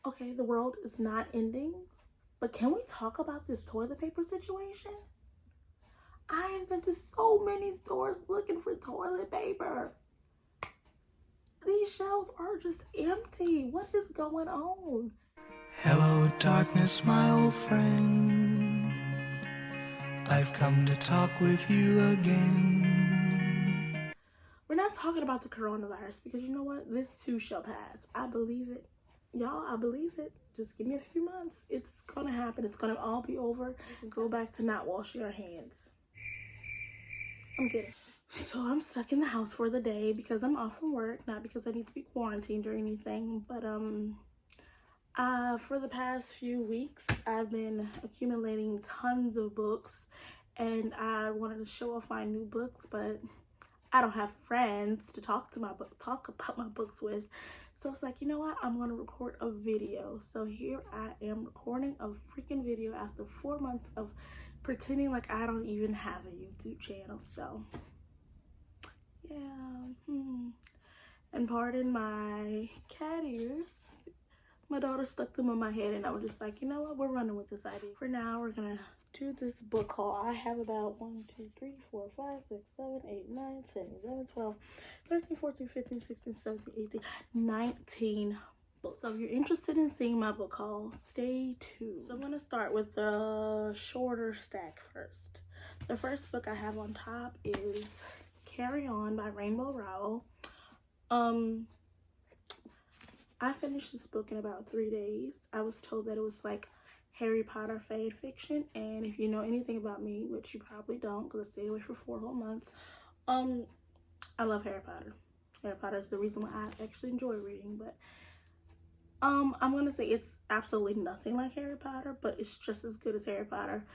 Okay, the world is not ending, but can we talk about this toilet paper situation? I have been to so many stores looking for toilet paper. These shelves are just empty. What is going on? Hello, darkness, my old friend. I've come to talk with you again. We're not talking about the coronavirus because you know what? This too shall pass. I believe it. Y'all, I believe it. Just give me a few months. It's gonna happen. It's gonna all be over. And go back to not washing your hands. I'm kidding. So I'm stuck in the house for the day because I'm off from work, not because I need to be quarantined or anything, but for the past few weeks I've been accumulating tons of books and I wanted to show off my new books, but I don't have friends to talk about my books with. So it's like, you know what? I'm gonna record a video. So here I am recording a freaking video after 4 months of pretending like I don't even have a YouTube channel. So yeah, and pardon my cat ears. My daughter stuck them on my head and I was just like, you know what? We're running with this idea. For now, we're gonna do this book haul. I have about 1, 2, 3, 4, 5, 6, 7, 8, 9, 10, 11, 12, 13, 14, 15, 16, 17, 18, 19 books. So if you're interested in seeing my book haul, stay tuned. So I'm gonna start with the shorter stack first. The first book I have on top is Carry On by Rainbow Rowell. I finished this book in about 3 days. I was told that it was like Harry Potter fan fiction, and if you know anything about me, which you probably don't because I stayed away for 4 whole months, I love Harry Potter. Harry Potter is the reason why I actually enjoy reading, but I'm gonna say it's absolutely nothing like Harry Potter, but it's just as good as Harry Potter.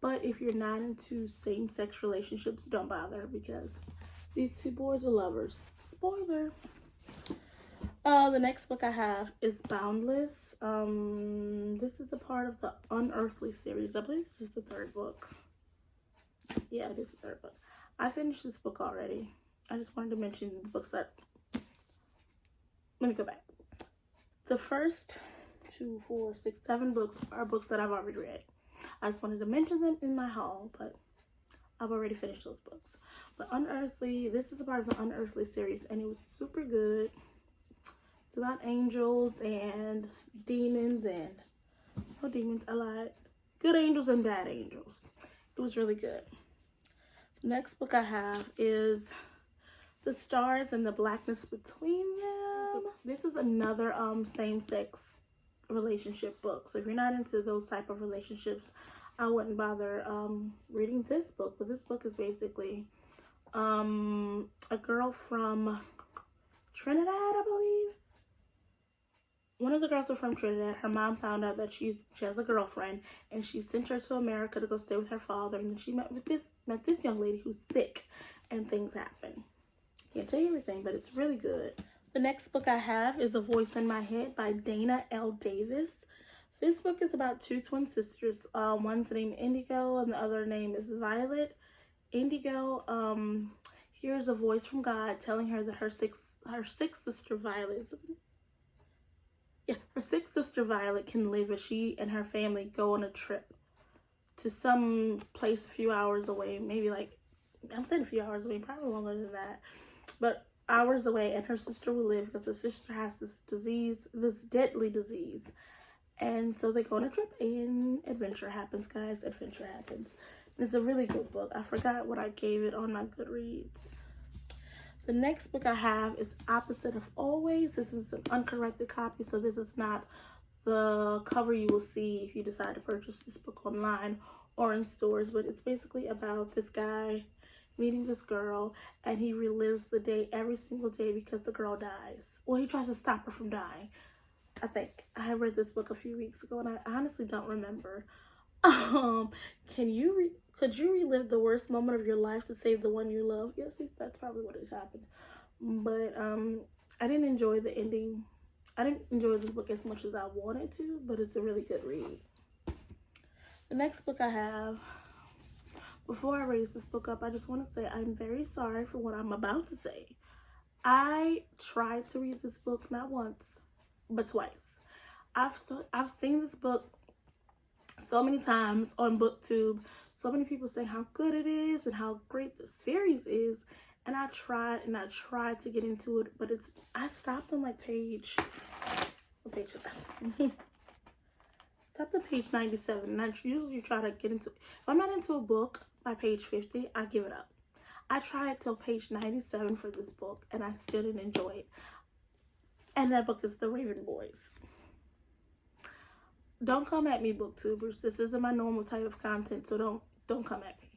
But if you're not into same-sex relationships, don't bother because these two boys are lovers. Spoiler. The next book I have is Boundless. This is a part of the Unearthly series. I believe this is the 3rd book. Yeah, it is the 3rd book. I finished this book already. I just wanted to mention the books that... Let me go back. The first 2, 4, 6, 7 books are books that I've already read. I just wanted to mention them in my haul, but I've already finished those books. But Unearthly, this is a part of the Unearthly series, and it was super good. It's about angels and demons and... No demons, I lied. Good angels and bad angels. It was really good. The next book I have is The Stars and the Blackness Between Them. This is another same-sex relationship book. So if you're not into those type of relationships, I wouldn't bother reading this book. But this book is basically a girl from Trinidad, I believe. One of the girls are from Trinidad. Her mom found out that she has a girlfriend, and she sent her to America to go stay with her father. And then she met this young lady who's sick, and things happen. Can't tell you everything, but it's really good. The next book I have is A Voice in My Head by Dana L. Davis. This book is about 2 twin sisters. One's named Indigo and the other name is Violet. Indigo hears a voice from God telling her that her sixth sister Violet can live if she and her family go on a trip to some place a few hours away. Maybe like, I'm saying a few hours away, probably longer than that. But hours away, and her sister will live because her sister has this disease, this deadly disease. And so they go on a trip and adventure happens, guys. Adventure happens. It's a really good book. I forgot what I gave it on my Goodreads. The next book I have is Opposite of Always. This is an uncorrected copy, so this is not the cover you will see if you decide to purchase this book online or in stores, but it's basically about this guy meeting this girl, and he relives the day every single day because the girl dies. Well, he tries to stop her from dying. I think I read this book a few weeks ago, and I honestly don't remember. Could you relive the worst moment of your life to save the one you love? Yes, that's probably what has happened. But I didn't enjoy the ending. I didn't enjoy this book as much as I wanted to, but it's a really good read. The next book I have, before I raise this book up, I just want to say I'm very sorry for what I'm about to say. I tried to read this book not once, but twice. I've seen this book so many times on BookTube. So many people say how good it is and how great the series is. And I tried to get into it, but I stopped on like what page is that? Stopped on page 97. And I usually try to get into, if I'm not into a book by page 50, I give it up. I tried till page 97 for this book, and I still didn't enjoy it. And that book is The Raven Boys. Don't come at me, booktubers. This isn't my normal type of content, so don't come at me.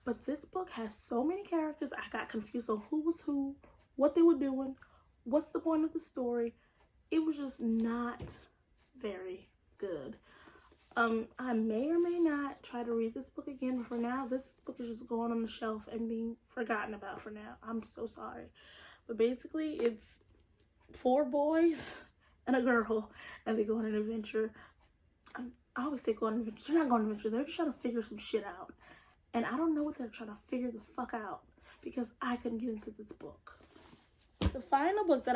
But this book has so many characters. I got confused on who was who, what they were doing, what's the point of the story. It was just not very good. I may or may not try to read this book again, but for now, this book is just going on the shelf and being forgotten about for now. I'm so sorry. But basically, it's 4 boys and a girl, and they go on an adventure. I always say go on an adventure. They're not going on an adventure. They're just trying to figure some shit out. And I don't know what they're trying to figure the fuck out because I couldn't get into this book. The final book that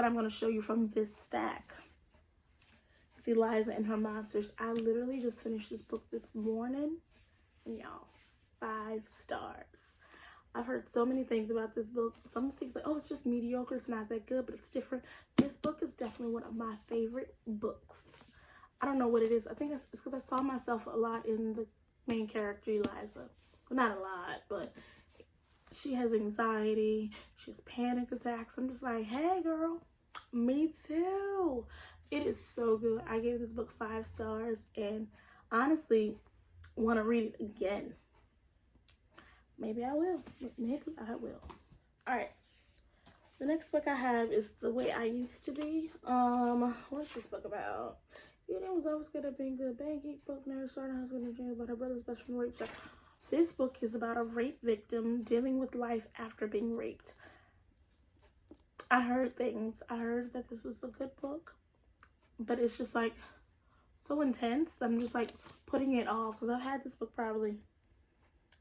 I'm going to show you from this stack is Eliza and Her Monsters. I literally just finished this book this morning, and y'all, 5 stars. I've heard so many things about this book. Some things like, oh, it's just mediocre, it's not that good, but it's different. This book is definitely one of my favorite books. I don't know what it is. I think it's because I saw myself a lot in the main character, Eliza. Well, not a lot, but she has anxiety. She has panic attacks. I'm just like, hey, girl, me too. It is so good. I gave this book 5 stars and honestly want to read it again. Maybe I will. Maybe I will. All right. The next book I have is The Way I Used to Be. What's this book about? Your name was always good at being good. Bang, geek, book nerd, starting high school in jail about her brother's best friend raped her. This book is about a rape victim dealing with life after being raped. I heard things. I heard that this was a good book, but it's just like so intense that I'm just like putting it off because I've had this book probably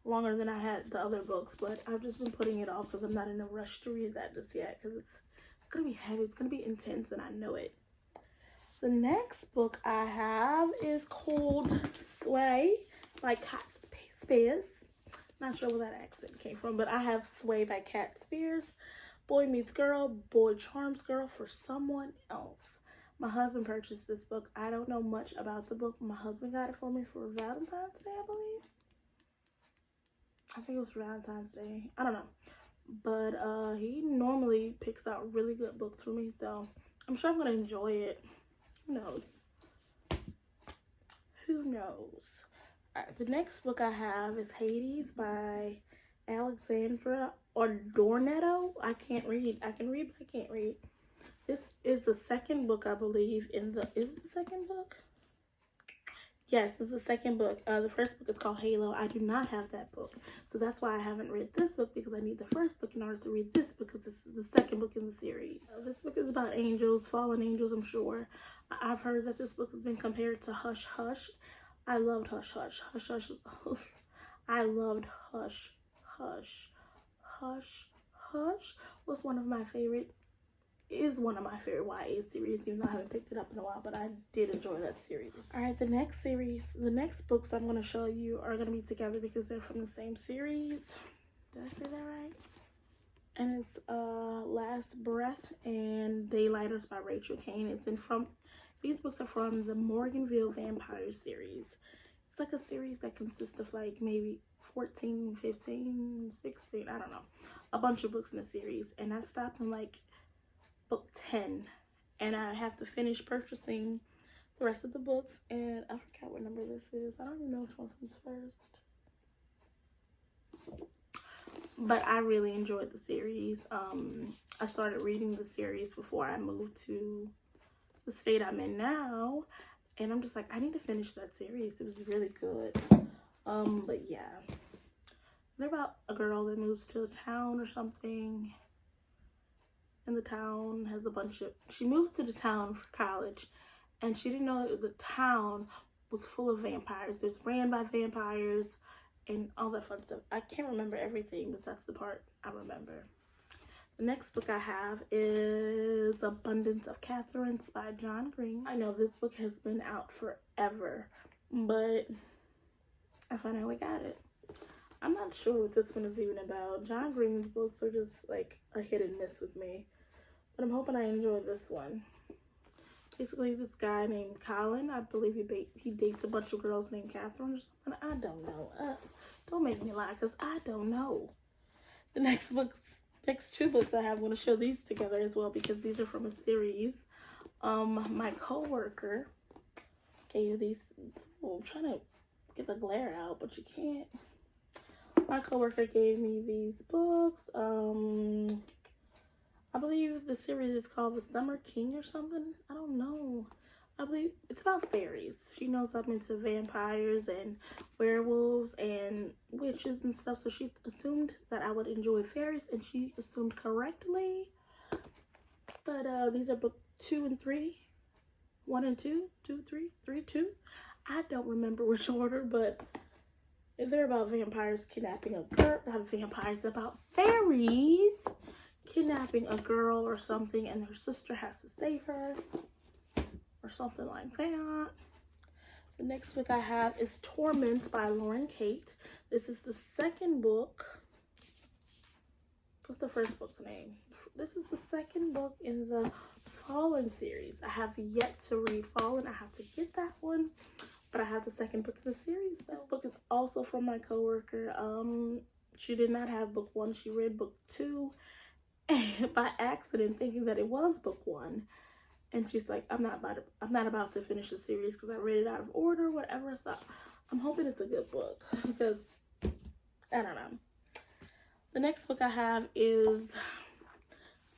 longer than I had the other books, but I've just been putting it off because I'm not in a rush to read that just yet because it's gonna be heavy, it's gonna be intense, and I know it. The next book I have is called Sway by Cat Spears. Not sure where that accent came from, but I have Sway by Cat Spears. Boy meets girl, boy charms girl for someone else. My husband purchased this book. I don't know much about the book. My husband got it for me for Valentine's Day, I believe. I think it was Valentine's Day. I don't know. But he normally picks out really good books for me, so I'm sure I'm going to enjoy it. Who knows? Who knows? All right, the next book I have is Hades by Alexandra Adornetto. I can't read. I can read, but I can't read. This is the second book, I believe, is it the second book? Yes, this is the second book. The first book is called Halo. I do not have that book. So that's why I haven't read this book, because I need the first book in order to read this book, because this is the second book in the series. This book is about angels, fallen angels, I'm sure. I've heard that this book has been compared to Hush Hush. I loved Hush Hush. Hush Hush. I loved Hush Hush. Hush Hush was one of my favorite YA series, even though I haven't picked it up in a while, but I did enjoy that series. All right, the next books I'm going to show you are going to be together because they're from the same series. Did I say that right? And it's Last Breath and Daylighters by Rachel Kane. These books are from the Morganville Vampire series. It's like a series that consists of like maybe 14, 15, 16, I don't know. A bunch of books in the series. And I stopped in like book 10, and I have to finish purchasing the rest of the books, and I forgot what number this is. I don't even know which one comes first, but I really enjoyed the series. I started reading the series before I moved to the state I'm in now, and I'm just like, I need to finish that series. It was really good. But yeah, they're about a girl that moves to a town or something. And the town has she moved to the town for college, and she didn't know that the town was full of vampires. There's ran by vampires and all that fun stuff. I can't remember everything, but that's the part I remember. The next book I have is Abundance of Catherines by John Green. I know this book has been out forever, but I finally got it. I'm not sure what this one is even about. John Green's books are just like a hit and miss with me, but I'm hoping I enjoy this one. Basically, this guy named Colin, I believe he dates a bunch of girls named Catherine or something. I don't know. Don't make me lie, because I don't know. The next two books I have, I'm going to show these together as well, because these are from a series. My coworker gave these. Well, I'm trying to get the glare out, but you can't. My coworker gave me these books. I believe the series is called The Summer King or something. I don't know. I believe it's about fairies. She knows I'm into vampires and werewolves and witches and stuff. So she assumed that I would enjoy fairies, and she assumed correctly. But these are book 2 and 3. 1 and 2, 2, 3, 3, 2. I don't remember which order, but they're about vampires kidnapping a girl. Not vampires, about fairies kidnapping a girl or something, and her sister has to save her or something like that. The next book I have is Torments by Lauren Kate. This is the second book. What's the first book's name? This is the second book in the Fallen series. I have yet to read Fallen. I have to get that one, but I have the second book in the series. This book is also from my coworker. She did not have book 1. She read book 2 by accident, thinking that it was book 1, and she's like, I'm not about to finish the series because I read it out of order, whatever. So I'm hoping it's a good book, because I don't know. The next book I have is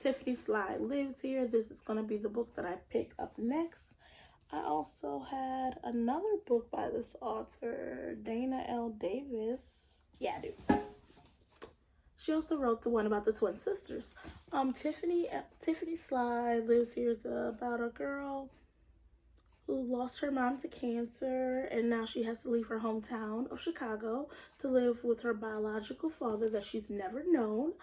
Tiffany Sly Lives Here. This is going to be the book that I pick up next. I also had another book by this author, Dana L. Davis. Yeah, I do. She also wrote the one about the twin sisters. Tiffany Sly Lives Here is about a girl who lost her mom to cancer, and now she has to leave her hometown of Chicago to live with her biological father that she's never known.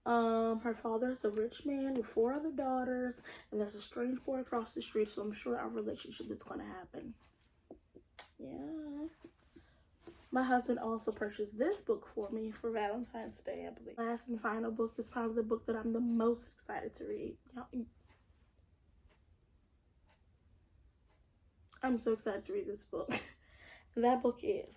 Her father is a rich man with 4 other daughters, and there's a strange boy across the street, so I'm sure our relationship is going to happen. Yeah. My husband also purchased this book for me for Valentine's Day, I believe. Last and final book is probably the book that I'm the most excited to read. I'm so excited to read this book. And that book is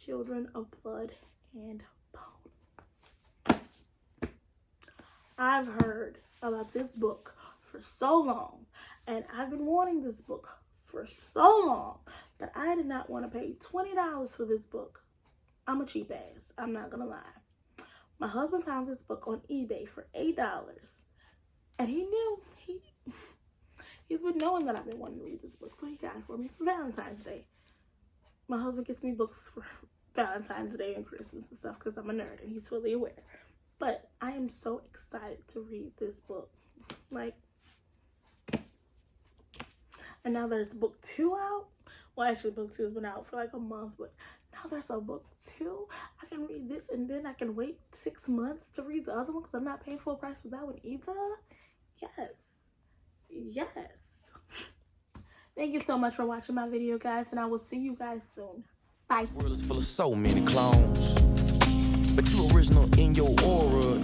Children of Blood and Bone. I've heard about this book for so long, and I've been wanting this book for so long that I did not want to pay $20 for this book. I'm a cheap ass. I'm not gonna lie. My husband found this book on eBay for $8, and he knew he's been knowing that I've been wanting to read this book, so he got it for me for Valentine's Day. My husband gets me books for Valentine's Day and Christmas and stuff because I'm a nerd, and he's fully aware. But I am so excited to read this book. Like, and now there's book 2 out. Well, actually, book 2 has been out for like a month, but now there's a book 2. I can read this, and then I can wait 6 months to read the other one because I'm not paying full price for that one either. Yes. Yes. Thank you so much for watching my video, guys, and I will see you guys soon. Bye. This world is full of so many clones, but you original in your aura.